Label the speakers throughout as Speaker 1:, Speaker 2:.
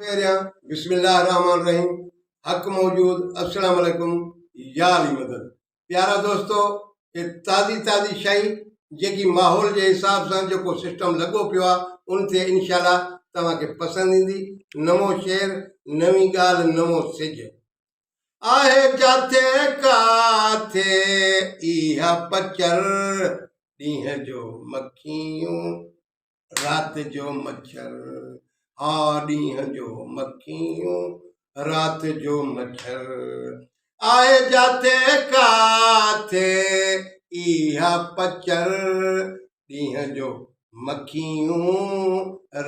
Speaker 1: मेरे बिस्मिल्लाहिर्रहमानिर्रहीम हक मौजूद अस्सलाम वालेकुम या अली मदद। प्यारा दोस्तों, ये ताज़ी शइ जेकी माहौल जे हिसाब सां जेको सिस्टम लॻो पियो आहे उन ते इंशाल्लाह तव्हांखे पसंदि ईंदी। नमो शेर, नवी ॻाल्हि, नमो सिज आहे जाथे काथे इहा पचर, ॾींहं जो मक्खियूं रात जो मच्छर। ॾींहं जो मक्खियूं रात जो मच्छर आहे जाथे काथे इहा पचर, ॾींहं जो मक्खियूं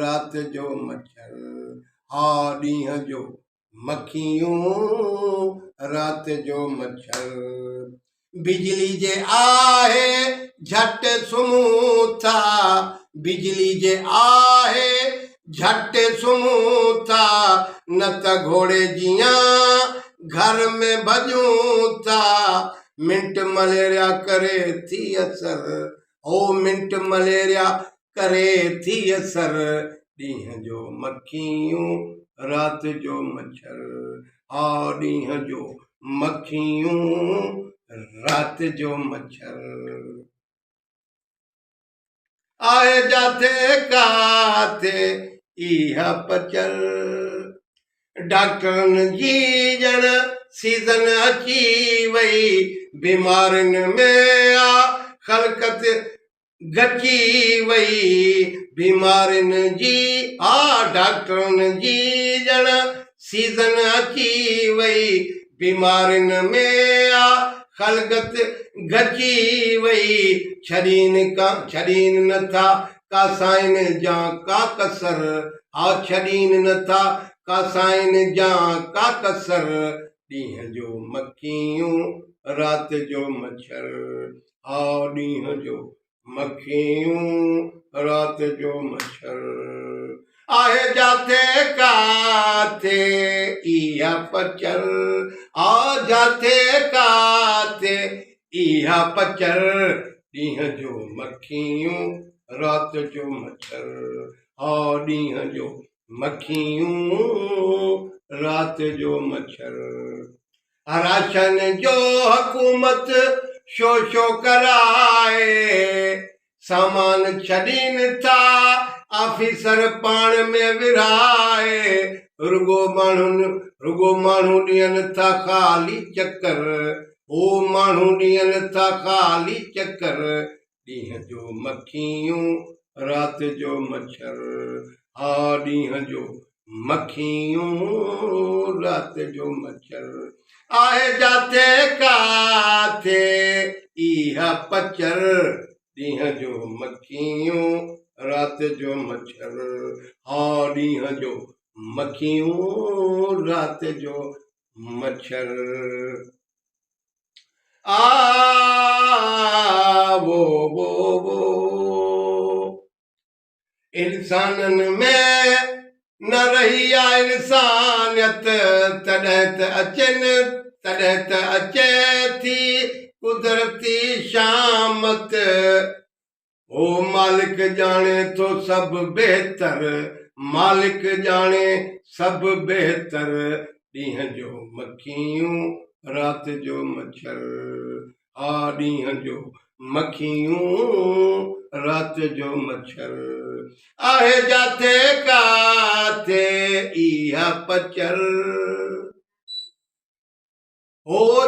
Speaker 1: रात जो मच्छर। ॾींहं जो मक्खियूं रात जो मच्छर। बिजली जे आहे झट सुम्हूं था, बिजली जे आहे झट सुम्हूं था, न त घोड़े जियां घर में भॼूं था। मिंट मलेरिया करे थी असर, मिंट मलेरिया करे थी असर, ॾींहं जो मक्खियूं रात जो मच्छर। ॾींहं जो मक्खियूं रात जो मच्छर आहे जाथे काथे इहा पचर। डॉक्टरनि जी ॼण सीज़न अची वई, बीमारियुनि में ख़लक़त गची वई, बीमारियुनि जी डॉक्टरनि जी ॼण सीज़न अची वई, बीमारियुनि में ख़लक़त गची वई। छॾीनि नथा का साइन जा का कसर, छॾीनि नथा का साइन जा का कसर, ॾींहं जो मक्खियूं रात जो मच्छर। ॾींहं जो मक्खियूं रात जो मच्छर आहे जाथे काथे इहा पचर। जाथे काथे इहा पचर, ॾींहं जो मक्खियूं रात जो मच्छर। ॾींहं जो मक्खियूं रात जो मच्छर। राशन जो हुकूमत शो कराए, सामान छॾीनि था ऑफिसर पाण में विराए, रुगो माण्हू ॾियनि था ख़ाली चक्कर, माण्हू ॾियनि था ख़ाली चक्कर, ॾींहं जो मक्खियूं रात जो मच्छर। ॾींहं जो मक्खियूं रात जो मच्छर आहे जाथे काथे इहा पचर, ॾींहं जो मक्खियूं रात जो मच्छर। ॾींहं जो मक्खियूं रात जो मच्छर। वो इंसाननि में न रही आहे इंसानियत, तॾहिं त अचे थी कुदरती शामत। मालिक ॼाणे थो सभु बहितर, मालिक ॼाणे सभु बहितर, ॾींहं जो मक्खियूं रात जो मच्छर। ॾींहं जो मक्खियूं रात जो मच्छर आहे जाथे काथे इहा पचर।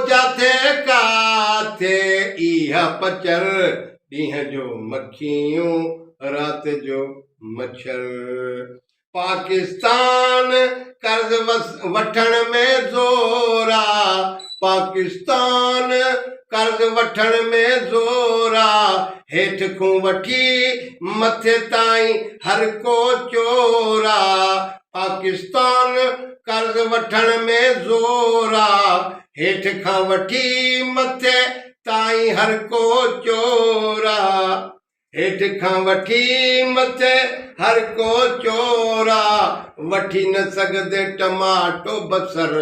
Speaker 1: जाथे काथे इहा पचर, ॾींहं जो मक्खियूं रात जो मच्छर। पाकिस्तान कर्ज वठण में ज़ोरा, पाकिस्तान कर्ज वठण में ज़ोरा, हेठि खां वठी मथे ताईं हर को चोरा। पाकिस्तान कर्ज वठण में ज़ोरा, हेठि खां वठी मथे ताईं हर को चोरा, हेठि खां वठी मथे हर को चोरा। वठी न सघंदे टमाटो बसर,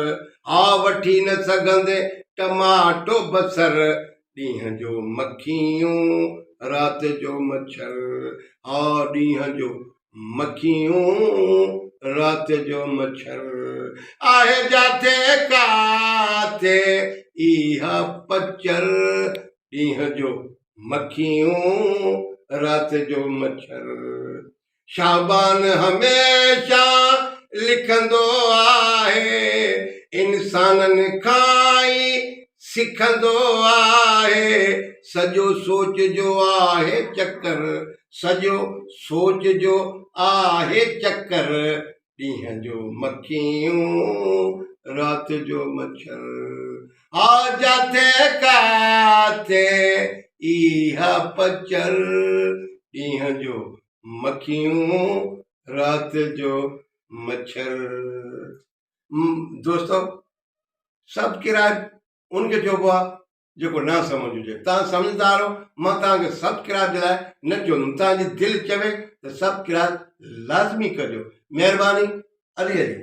Speaker 1: वठी न सघंदे टमाटो बसर, ॾींहं जो मक्खियूं रात जो मच्छर। ॾींहं जो मक्खियूं रात जो मच्छर आहे जाते काते इहा पचर ॾींहं जो मक्खियूं रात जो मच्छर शाबान हमेशा लिखंदो आहे इंसाननि खां ई सिखंदो आहे सॼो सोच जो आहे चक्कर सॼो सोच जो आहे चक्कर ॾींहं जो मक्खियूं रात जो मच्छर आ जाते काते इहा पचर ॾींहं जो मक्खियूं रात जो मच्छर। दोस्तों सब्सक्राइब उनके चइबो आहे जेको न सम्झ हुजे तव्हां सम्झदार हो मां तव्हांखे सब्सक्राइब जे लाइ न चवंदुमि तव्हांजी दिलि चवे त सब्सक्राइब लाज़मी कजो महिरबानी हरी हरी।